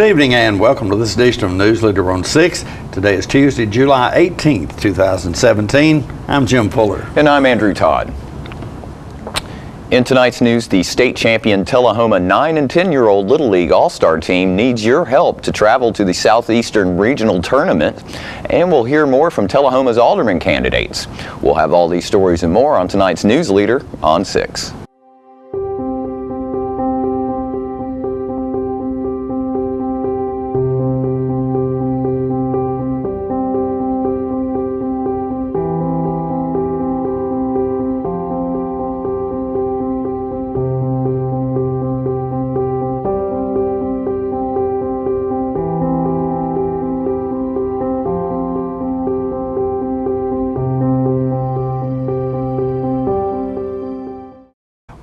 Good evening and welcome to this edition of Newsleader on 6. Today is Tuesday, July 18th, 2017. I'm Jim Fuller. And I'm Andrew Todd. In tonight's news, the state champion Tullahoma 9 and 10-year-old Little League All-Star team needs your help to travel to the Southeastern Regional Tournament. And we'll hear more from Tullahoma's alderman candidates. We'll have all these stories and more on tonight's Newsleader on 6.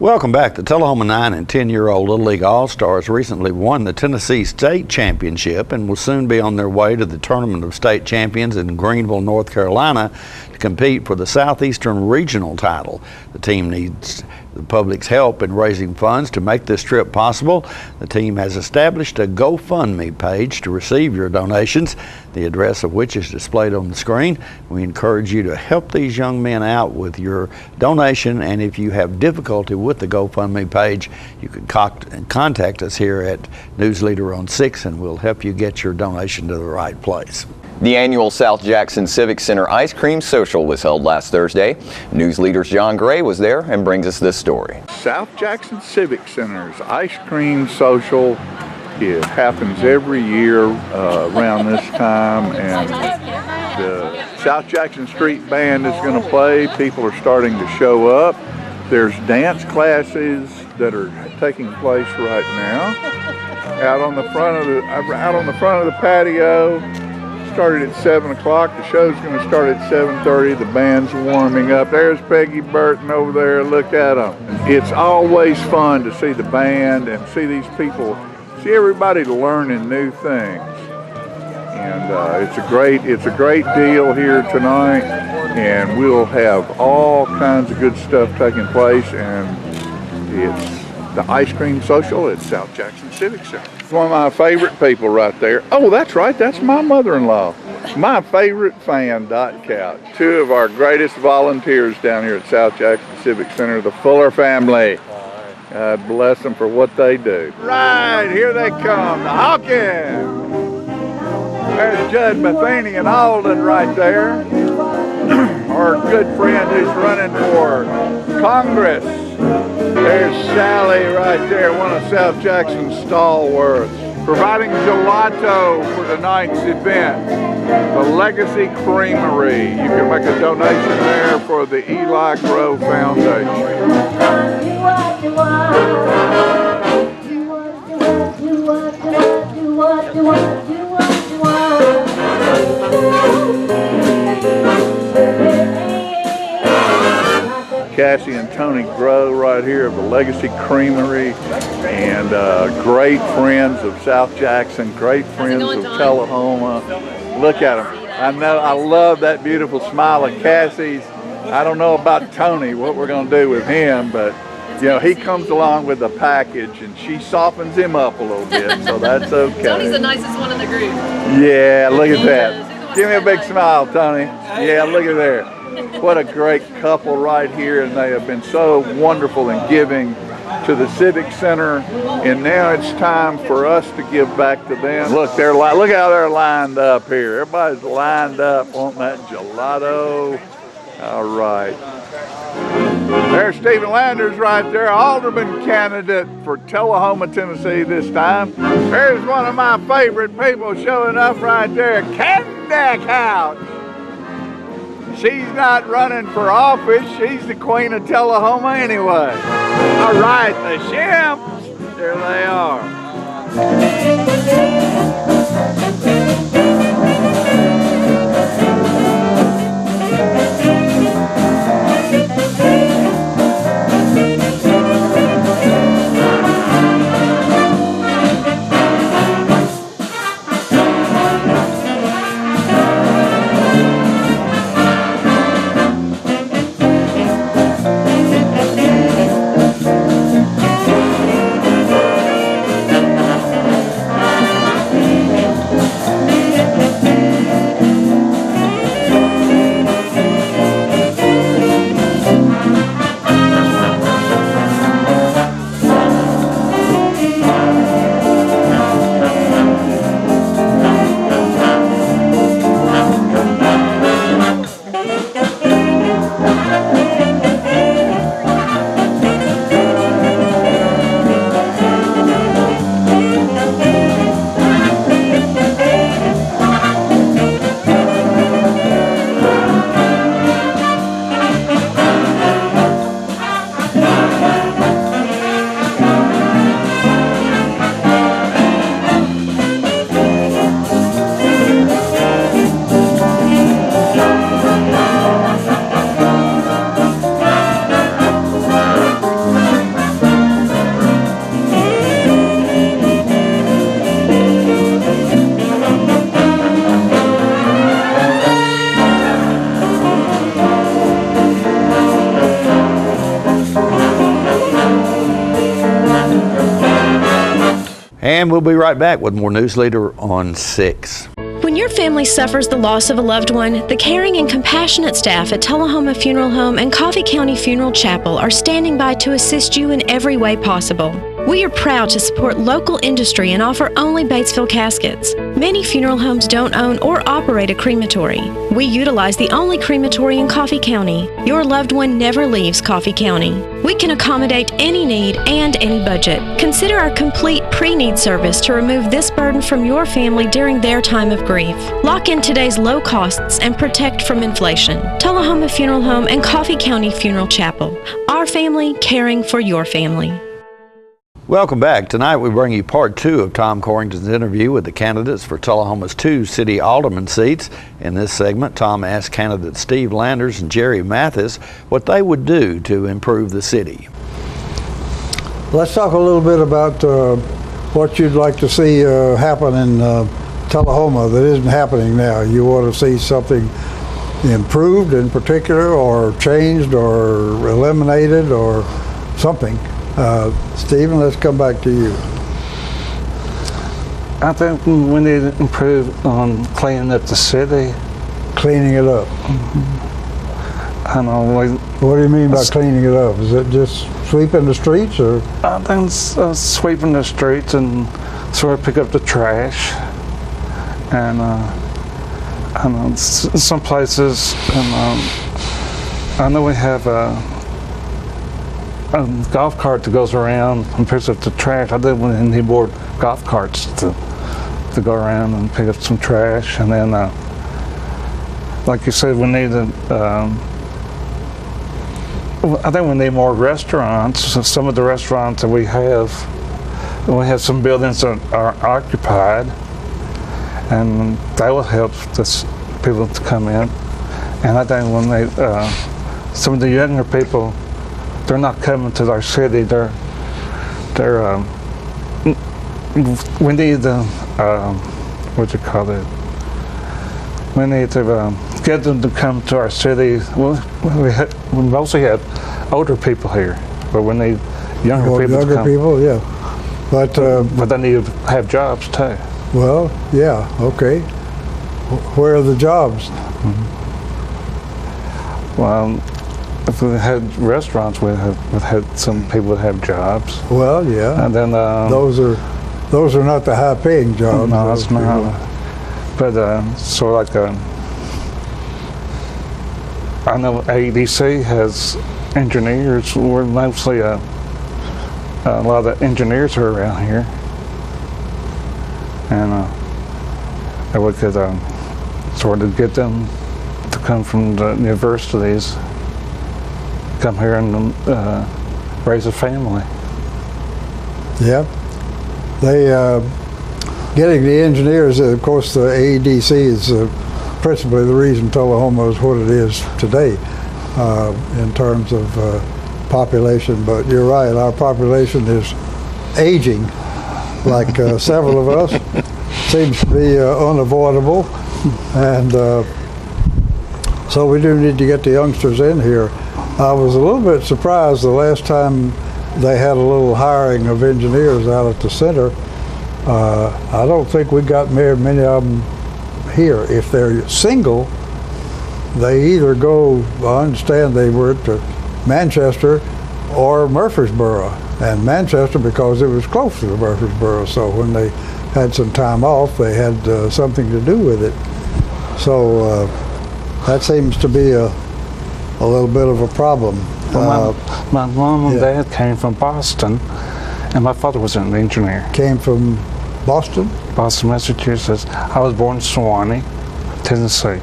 Welcome back. The Tullahoma 9 and 10-year-old Little League All-Stars recently won the Tennessee State Championship and will soon be on their way to the Tournament of State Champions in Greenville, North Carolina to compete for the Southeastern Regional title. The team needs the public's help in raising funds to make this trip possible. The team has established a GoFundMe page to receive your donations, the address of which is displayed on the screen. We encourage you to help these young men out with your donation, and if you have difficulty with the GoFundMe page, you can contact us here at Newsleader on 6 and we'll help you get your donation to the right place. The annual South Jackson Civic Center Ice Cream Social was held last Thursday. Newsleader's John Gray was there and brings us this story. South Jackson Civic Center's Ice Cream Social. It happens every year around this time, and the South Jackson Street Band is going to play. People are starting to show up. There's dance classes that are taking place right now. Out on the front of the patio. Started at 7 o'clock. The show's going to start at 7:30. The band's warming up. There's Peggy Burton over there. Look at them. It's always fun to see the band and see these people, see everybody learning new things. And it's a great deal here tonight. And we'll have all kinds of good stuff taking place. And it's the Ice Cream Social at South Jackson Civic Center. One of my favorite people right there. Oh, that's right, that's my mother-in-law. My favorite fan, Dot Couch. Two of our greatest volunteers down here at South Jackson Civic Center, the Fuller family. God bless them for what they do. Right, here they come, the Hawkins. There's Judd Matheny and Alden right there. Our good friend who's running for Congress. There's Sally right there, one of South Jackson's stalwarts, providing gelato for tonight's event. The Legacy Creamery. You can make a donation there for the Eli Grow Foundation. Cassie and Tony Grow right here of the Legacy Creamery, and great friends of South Jackson, great friends of Tullahoma. Look at them. I love that beautiful smile of Cassie's. I don't know about Tony, what we're going to do with him, but you know, he comes along with the package and she softens him up a little bit, so that's okay. Tony's the nicest one in the group. Yeah, look at that. Give me a big smile, Tony. Yeah, look at there. What a great couple right here, and they have been so wonderful in giving to the Civic Center, and now it's time for us to give back to them. Look, look how they're lined up here. Everybody's lined up wanting that gelato. All right. There's Stephen Landers right there, alderman candidate for Tullahoma, Tennessee this time. There's one of my favorite people showing up right there, Candy Couch. She's not running for office. She's the queen of Tullahoma anyway. All right, the Shimps. There they are. And we'll be right back with more Newsleader on 6. When your family suffers the loss of a loved one, the caring and compassionate staff at Tullahoma Funeral Home and Coffee County Funeral Chapel are standing by to assist you in every way possible. We are proud to support local industry and offer only Batesville caskets. Many funeral homes don't own or operate a crematory. We utilize the only crematory in Coffee County. Your loved one never leaves Coffee County. We can accommodate any need and any budget. Consider our complete pre-need service to remove this burden from your family during their time of grief. Lock in today's low costs and protect from inflation. Tullahoma Funeral Home and Coffee County Funeral Chapel. Our family caring for your family. Welcome back. Tonight we bring you part 2 of Tom Corrington's interview with the candidates for Tullahoma's 2 city alderman seats. In this segment, Tom asked candidates Steve Landers and Jerry Mathis what they would do to improve the city. Let's talk a little bit about what you'd like to see happen in Tullahoma that isn't happening now. You want to see something improved in particular, or changed, or eliminated, or something. Stephen, let's come back to you. I think we need to improve on cleaning up the city. Cleaning it up. I know. What do you mean by cleaning it up? Is it just sweeping the streets, or? I think it's sweeping the streets and sort of pick up the trash. And I know some places, and I know we have a golf cart that goes around and picks up the trash. I think we need more golf carts to go around and pick up some trash. And then, like you said, we need to. I think we need more restaurants. So some of the restaurants that we have some buildings that are occupied, and that will help people to come in. And I think when some of the younger people, they're not coming to our city. We need to, what you call it? We need to get them to come to our city. We mostly have older people here, but we need younger people to come. People, yeah. But they need to have jobs too. Well, yeah, okay. Where are the jobs? Well, if we had restaurants, we'd had some people that have jobs. Well, yeah. And then those are not the high-paying jobs. No, it's not. But so like I know ADC has engineers. We're mostly a lot of engineers are around here, and we could sort of get them to come from the universities, come here and raise a family. Yeah, they getting the engineers. Of course, the AEDC is principally the reason Tullahoma is what it is today in terms of population. But you're right, our population is aging, like several of us. Seems to be unavoidable, and so we do need to get the youngsters in here. I was a little bit surprised the last time they had a little hiring of engineers out at the center. I don't think we got many of them here. If they're single, they either go, I understand they were to Manchester or Murfreesboro, and Manchester because it was close to Murfreesboro, so when they had some time off, they had something to do with it. So that seems to be a little bit of a problem. Well, my mom and dad came from Boston, and my father was an engineer. Came from Boston? Boston, Massachusetts. I was born in Sewanee, Tennessee.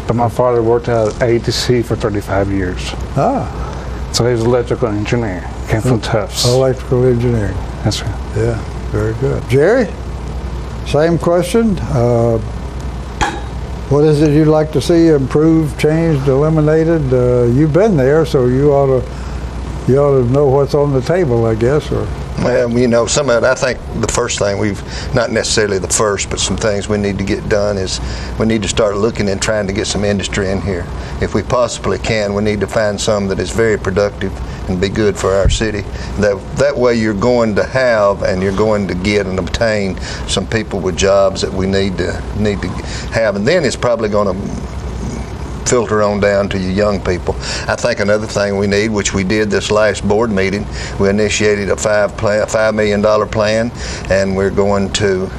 But my father worked at ADC for 35 years. Ah. So he was an electrical engineer. Came from Tufts. Electrical engineering. That's right. Yeah, very good. Jerry, same question. What is it you'd like to see improved, changed, eliminated? You've been there, so you ought to know what's on the table, I guess. Or Well, you know, some of it, I think the first thing not necessarily the first, but some things we need to get done is we need to start looking and trying to get some industry in here. If we possibly can, we need to find some that is very productive and be good for our city. That way you're going to have and you're going to get and obtain some people with jobs that we need to have. And then it's probably going to filter on down to you young people. I think another thing we need, which we did this last board meeting, we initiated a $5 million plan, and we're going to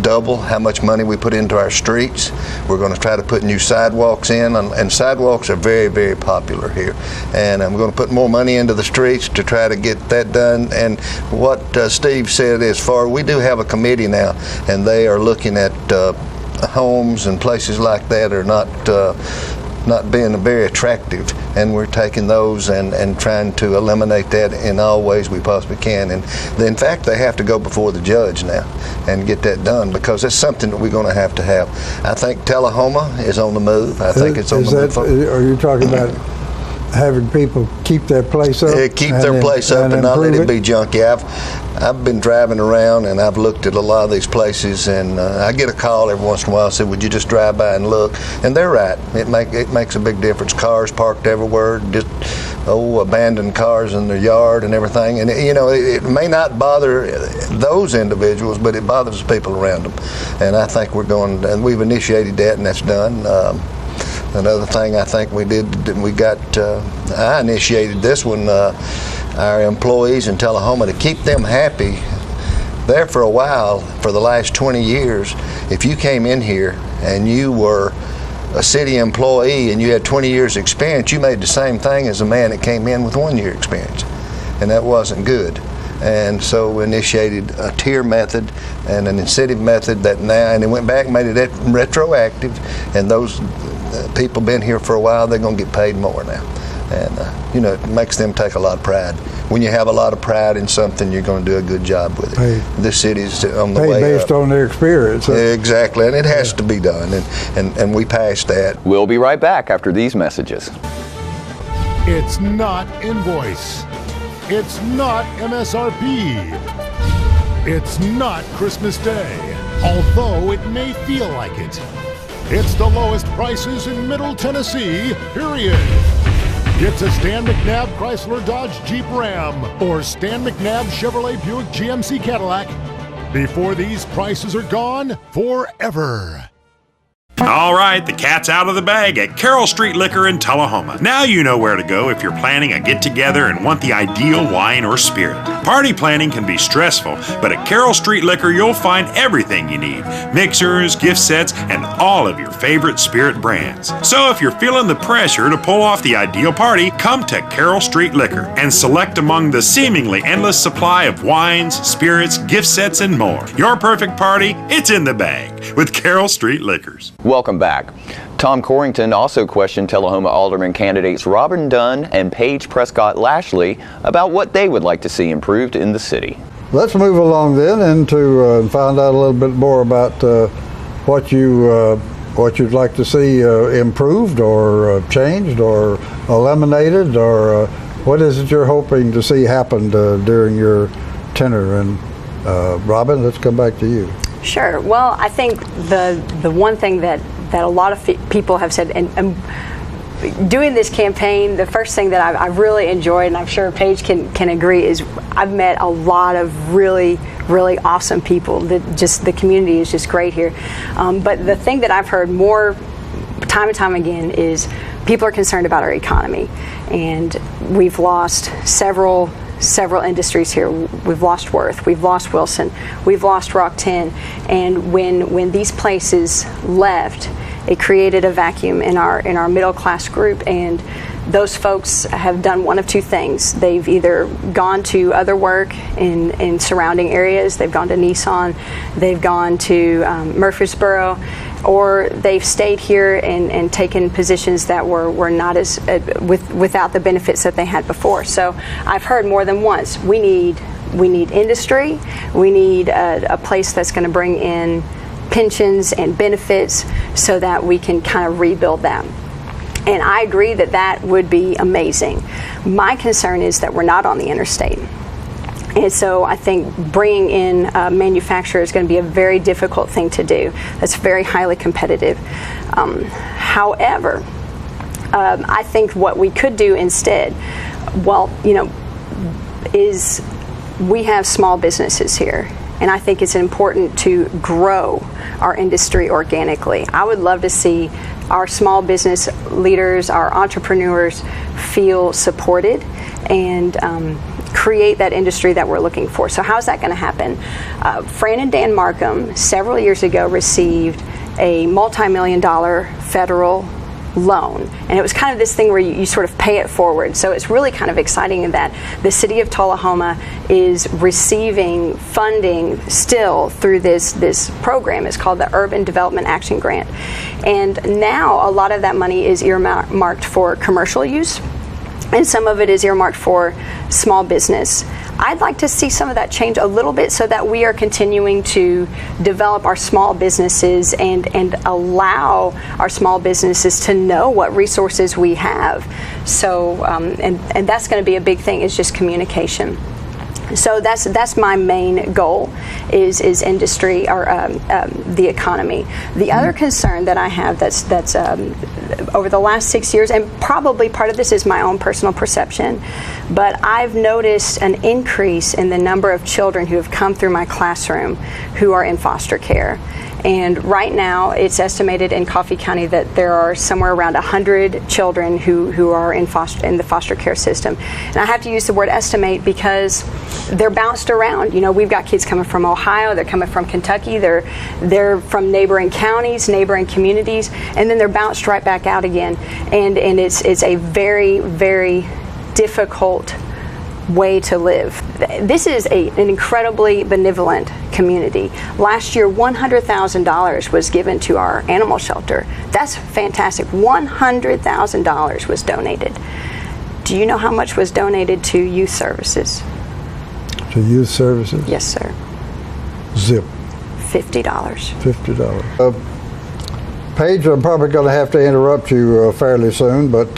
double how much money we put into our streets. We're going to try to put new sidewalks in, and sidewalks are very, very popular here. And we're going to put more money into the streets to try to get that done. And what Steve said, as far, we do have a committee now, and they are looking at homes and places like that are not being very attractive, and we're taking those and trying to eliminate that in all ways we possibly can. And in fact, they have to go before the judge now and get that done, because that's something that we're going to have. I think Tullahoma is on the move. I think it's on the move. Are you talking about having people keep their place up? Keep their place up and not let it be junky. I've been driving around and I've looked at a lot of these places, and I get a call every once in a while and say, would you just drive by and look? And they're right. It makes a big difference. Cars parked everywhere, just abandoned cars in their yard and everything. And it may not bother those individuals, but it bothers the people around them. And I think we've initiated that, and that's done. Another thing I think we did, I initiated this one, our employees in Tullahoma, to keep them happy there for a while. For the last 20 years, if you came in here and you were a city employee and you had 20 years experience, you made the same thing as a man that came in with 1 year experience, and that wasn't good. And so we initiated a tier method and an incentive method and it went back and made it retroactive, and those people been here for a while, they're going to get paid more now. And it makes them take a lot of pride. When you have a lot of pride in something, you're going to do a good job with it. This city's on the way based on their experience. Exactly, and it has to be done, and we passed that. We'll be right back after these messages. It's not invoice. It's not MSRP. It's not Christmas Day, although it may feel like it. It's the lowest prices in Middle Tennessee, period. It's a Stan McNabb Chrysler Dodge Jeep Ram or Stan McNabb Chevrolet Buick GMC Cadillac before these prices are gone forever. All right, the cat's out of the bag at Carroll Street Liquor in Tullahoma. Now you know where to go if you're planning a get-together and want the ideal wine or spirit. Party planning can be stressful, but at Carroll Street Liquor you'll find everything you need. Mixers, gift sets, and all of your favorite spirit brands. So if you're feeling the pressure to pull off the ideal party, come to Carroll Street Liquor and select among the seemingly endless supply of wines, spirits, gift sets, and more. Your perfect party, it's in the bag with Carroll Street Liquors. Welcome back. Tom Corrington also questioned Tullahoma Alderman candidates Robin Dunn and Paige Prescott Lashley about what they would like to see improved in the city. Let's move along then and find out a little bit more about what you'd like to see improved or changed or eliminated, or what is it you're hoping to see happen during your tenure. And Robin, let's come back to you. Sure. Well, I think the one thing that a lot of people have said, and doing this campaign, the first thing that I've really enjoyed, and I'm sure Paige can agree, is I've met a lot of really awesome people. The community is just great here. But the thing that I've heard more time and time again is people are concerned about our economy, and we've lost several industries here. We've lost Worth, we've lost Wilson, we've lost Rock 10, and when these places left, it created a vacuum in our middle class group, and those folks have done one of two things. They've either gone to other work in surrounding areas, they've gone to Nissan, they've gone to Murfreesboro, or they've stayed here and taken positions that were not as without the benefits that they had before. So I've heard more than once, we need industry, we need a place that's going to bring in pensions and benefits so that we can kind of rebuild that. And I agree that would be amazing. My concern is that we're not on the interstate. And so I think bringing in manufacturers is going to be a very difficult thing to do. That's very highly competitive. However, I think what we could do instead, is we have small businesses here. And I think it's important to grow our industry organically. I would love to see our small business leaders, our entrepreneurs feel supported and create that industry that we're looking for. So how's that going to happen? Fran and Dan Markham several years ago received a multi-million-dollar federal loan, and it was kind of this thing where you sort of pay it forward. So it's really kind of exciting in that the city of Tullahoma is receiving funding still through this program. It's called the Urban Development Action Grant, and now a lot of that money is earmarked for commercial use, and some of it is earmarked for small business. I'd like to see some of that change a little bit so that we are continuing to develop our small businesses and allow our small businesses to know what resources we have. So, and that's going to be a big thing, is just communication. So that's my main goal is industry or the economy. The other concern that I have that's over the last 6 years, and probably part of this is my own personal perception, but I've noticed an increase in the number of children who have come through my classroom who are in foster care. And right now, it's estimated in Coffee County that there are somewhere around 100 children who are in the foster care system. And I have to use the word estimate because they're bounced around. You know, we've got kids coming from Ohio, they're coming from Kentucky, they're from neighboring counties, neighboring communities, and then they're bounced right back out again. And it's a very, very difficult way to live. This is an incredibly benevolent community. Last year, $100,000 was given to our animal shelter. That's fantastic. $100,000 was donated. Do you know how much was donated to youth services? To youth services? Yes, sir. Zip. $50. $50. Paige, I'm probably going to have to interrupt you fairly soon, but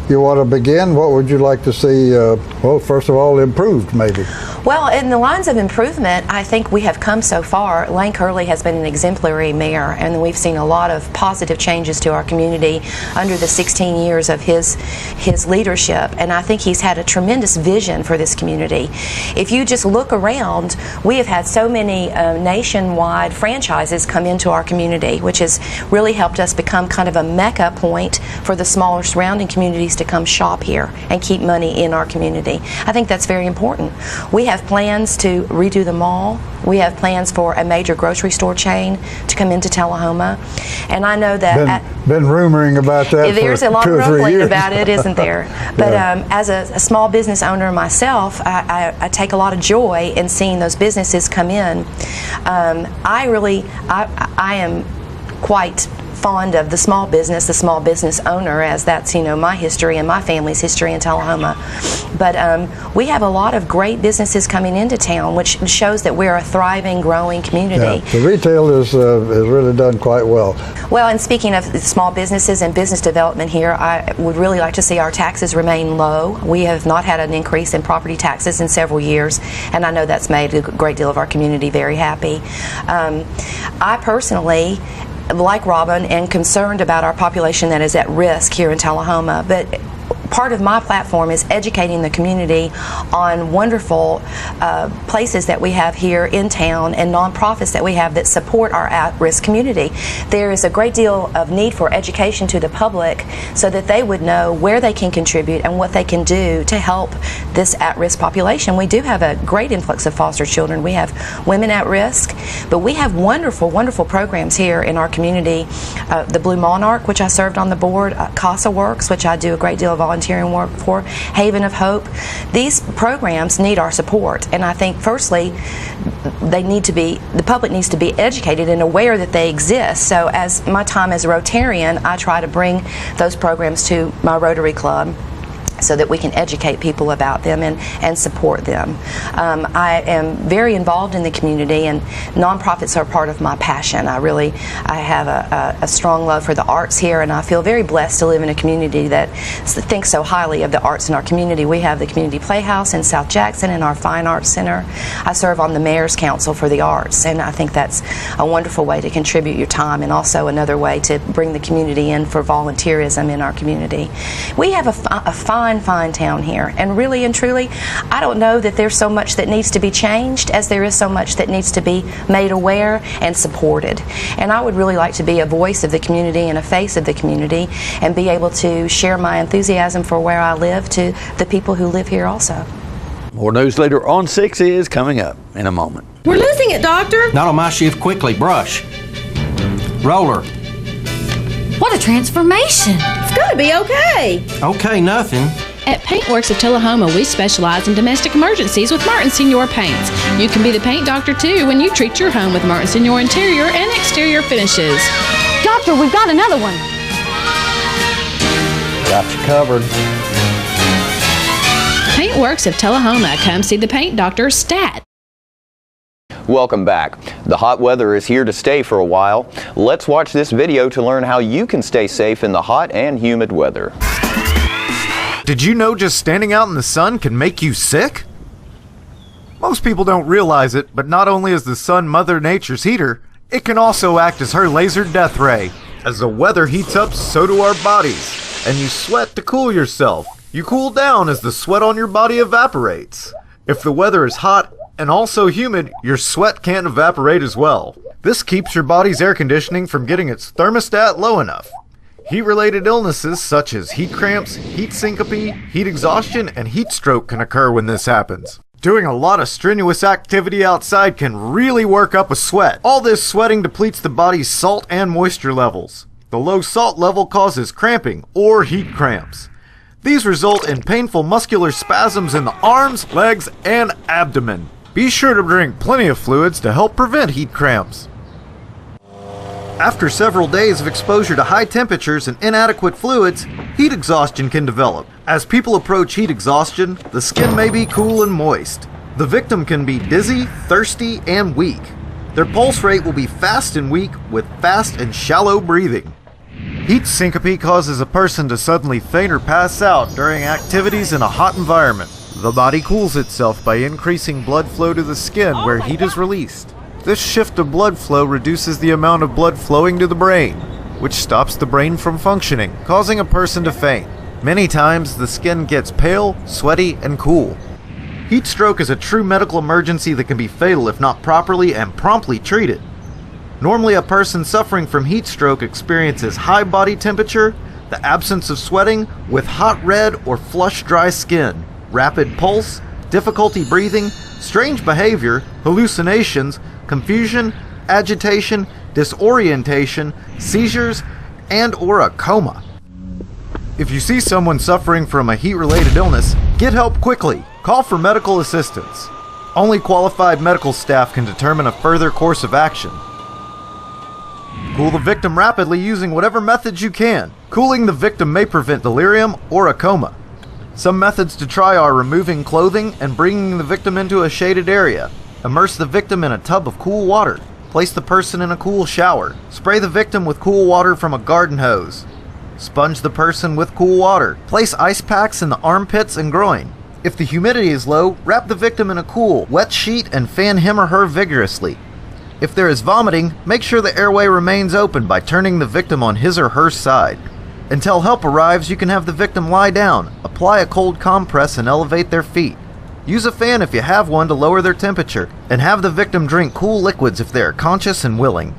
you want to begin? What would you like to see, well, first of all, improved maybe? Well, in the lines of improvement, I think we have come so far. Lane Curley has been an exemplary mayor, and we've seen a lot of positive changes to our community under the 16 years of his leadership, and I think he's had a tremendous vision for this community. If you just look around, we have had so many nationwide franchises come into our community, which has really helped us become kind of a mecca point for the smaller surrounding communities to come shop here and keep money in our community. I think that's very important. We have plans to redo the mall. We have plans for a major grocery store chain to come into Tullahoma, and I know that been rumoring about that. There's for a lot of 2 or 3 rumbling years. about it, isn't there? But as a small business owner myself, I take a lot of joy in seeing those businesses come in. I am quite fond of the small business owner, as that's, you know, my history and my family's history in Tullahoma. But we have a lot of great businesses coming into town, which shows that we're a thriving, growing community. Yeah, the retail has really done quite well. Well, and speaking of small businesses and business development here, I would really like to see our taxes remain low. We have not had an increase in property taxes in several years, and I know that's made a great deal of our community very happy. I personally, like Robin, and concerned about our population that is at risk here in Tullahoma, but part of my platform is educating the community on wonderful places that we have here in town and nonprofits that we have that support our at-risk community. There is a great deal of need for education to the public so that they would know where they can contribute and what they can do to help this at-risk population. We do have a great influx of foster children. We have women at risk, but we have wonderful, wonderful programs here in our community. The Blue Monarch, which I served on the board, CASA Works, which I do a great deal of volunteering work for, Haven of Hope. These programs need our support, and I think firstly the public needs to be educated and aware that they exist. So as my time as a Rotarian, I try to bring those programs to my Rotary Club. so that we can educate people about them and support them. I am very involved in the community, and nonprofits are part of my passion. I have a strong love for the arts here, and I feel very blessed to live in a community that thinks so highly of the arts in our community. We have the Community Playhouse in South Jackson and our Fine Arts Center. I serve on the Mayor's Council for the Arts, and I think that's a wonderful way to contribute your time, and also another way to bring the community in for volunteerism in our community. We have a fine town here, and really and truly, I don't know that there's so much that needs to be changed as there is so much that needs to be made aware and supported. And I would really like to be a voice of the community and a face of the community, and be able to share my enthusiasm for where I live to the people who live here also. More Newsleader on 6 is coming up in a moment. We're losing it, Doctor. Not on my shift. Quickly, brush. Roller. What a transformation. It's got to be okay. Okay, nothing. At Paintworks of Tullahoma, we specialize in domestic emergencies with Martin Senior Paints. You can be the paint doctor too when you treat your home with Martin Senior interior and exterior finishes. Doctor, we've got another one. Got you covered. Paintworks of Tullahoma. Come see the paint doctor, Stat. Welcome back. The hot weather is here to stay for a while. Let's watch this video to learn how you can stay safe in the hot and humid weather. Did you know just standing out in the sun can make you sick? Most people don't realize it, but not only is the sun Mother Nature's heater, it can also act as her laser death ray. As the weather heats up, so do our bodies. And you sweat to cool yourself. You cool down as the sweat on your body evaporates. If the weather is hot and also humid, your sweat can't evaporate as well. This keeps your body's air conditioning from getting its thermostat low enough. Heat-related illnesses such as heat cramps, heat syncope, heat exhaustion, and heat stroke can occur when this happens. Doing a lot of strenuous activity outside can really work up a sweat. All this sweating depletes the body's salt and moisture levels. The low salt level causes cramping or heat cramps. These result in painful muscular spasms in the arms, legs, and abdomen. Be sure to drink plenty of fluids to help prevent heat cramps. After several days of exposure to high temperatures and inadequate fluids, heat exhaustion can develop. As people approach heat exhaustion, the skin may be cool and moist. The victim can be dizzy, thirsty, and weak. Their pulse rate will be fast and weak with fast and shallow breathing. Heat syncope causes a person to suddenly faint or pass out during activities in a hot environment. The body cools itself by increasing blood flow to the skin where heat is released. This shift of blood flow reduces the amount of blood flowing to the brain, which stops the brain from functioning, causing a person to faint. Many times, the skin gets pale, sweaty, and cool. Heat stroke is a true medical emergency that can be fatal if not properly and promptly treated. Normally, a person suffering from heat stroke experiences high body temperature, the absence of sweating, with hot red or flush dry skin, rapid pulse, difficulty breathing, strange behavior, hallucinations, confusion, agitation, disorientation, seizures, and or a coma. If you see someone suffering from a heat-related illness, get help quickly. Call for medical assistance. Only qualified medical staff can determine a further course of action. Cool the victim rapidly using whatever methods you can. Cooling the victim may prevent delirium or a coma. Some methods to try are removing clothing and bringing the victim into a shaded area. Immerse the victim in a tub of cool water. Place the person in a cool shower. Spray the victim with cool water from a garden hose. Sponge the person with cool water. Place ice packs in the armpits and groin. If the humidity is low, wrap the victim in a cool, wet sheet and fan him or her vigorously. If there is vomiting, make sure the airway remains open by turning the victim on his or her side. Until help arrives, you can have the victim lie down, apply a cold compress and elevate their feet. Use a fan if you have one to lower their temperature, and have the victim drink cool liquids if they are conscious and willing.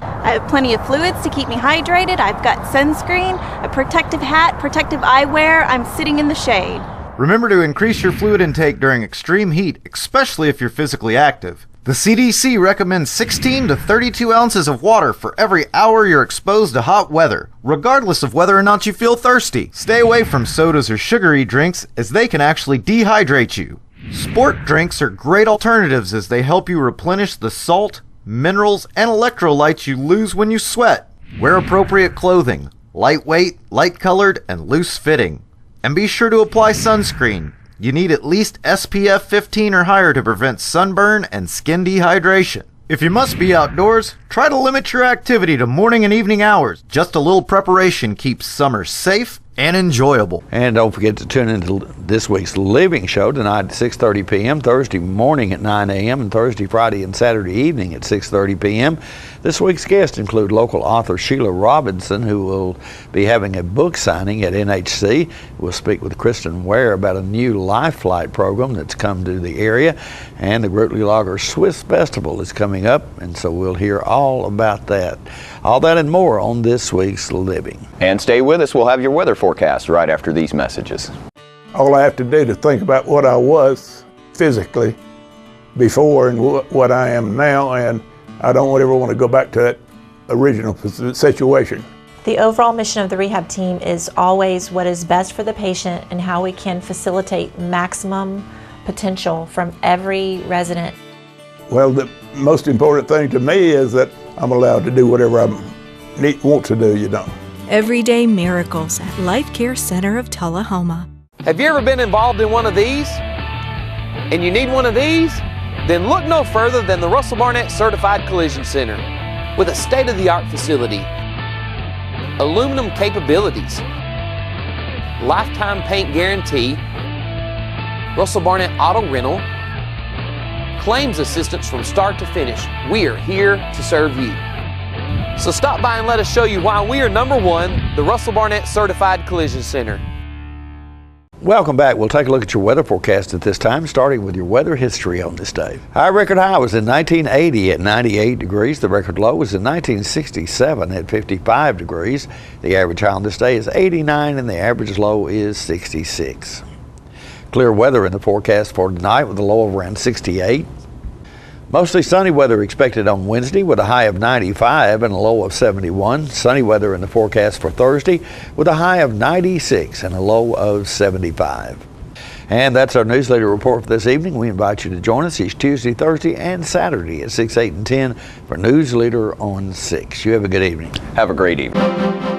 I have plenty of fluids to keep me hydrated. I've got sunscreen, a protective hat, protective eyewear. I'm sitting in the shade. Remember to increase your fluid intake during extreme heat, especially if you're physically active. The CDC recommends 16 to 32 ounces of water for every hour you're exposed to hot weather, regardless of whether or not you feel thirsty. Stay away from sodas or sugary drinks, as they can actually dehydrate you. Sport drinks are great alternatives as they help you replenish the salt, minerals, and electrolytes you lose when you sweat. Wear appropriate clothing, lightweight, light-colored, and loose-fitting. And be sure to apply sunscreen. You need at least SPF 15 or higher to prevent sunburn and skin dehydration. If you must be outdoors, try to limit your activity to morning and evening hours. Just a little preparation keeps summer safe and enjoyable. And don't forget to tune into this week's Living Show tonight at 6:30 p.m., Thursday morning at 9 a.m., and Thursday, Friday, and Saturday evening at 6:30 p.m. This week's guests include local author Sheila Robinson, who will be having a book signing at NHC. We'll speak with Kristen Ware about a new Life Flight program that's come to the area, and the Grootly Lager Swiss Festival is coming up, and so we'll hear all about that. All that and more on this week's Living. And stay with us. We'll have your weather forecast right after these messages. All I have to do to think about what I was physically before and what I am now, and I don't ever want to go back to that original situation. The overall mission of the rehab team is always what is best for the patient and how we can facilitate maximum potential from every resident. Well, the most important thing to me is that I'm allowed to do whatever I want to do, you know. Everyday miracles at Life Care Center of Tullahoma. Have you ever been involved in one of these? And you need one of these? Then look no further than the Russell Barnett Certified Collision Center. With a state-of-the-art facility, aluminum capabilities, lifetime paint guarantee, Russell Barnett Auto Rental, claims assistance from start to finish. We are here to serve you. So stop by and let us show you why we are #1, the Russell Barnett Certified Collision Center. Welcome back. We'll take a look at your weather forecast at this time, starting with your weather history on this day. Our record high was in 1980 at 98 degrees. The record low was in 1967 at 55 degrees. The average high on this day is 89 and the average low is 66. Clear weather in the forecast for tonight with a low of around 68. Mostly sunny weather expected on Wednesday with a high of 95 and a low of 71. Sunny weather in the forecast for Thursday with a high of 96 and a low of 75. And that's our Newsleader report for this evening. We invite you to join us each Tuesday, Thursday, and Saturday at 6, 8, and 10 for Newsleader on 6. You have a good evening. Have a great evening.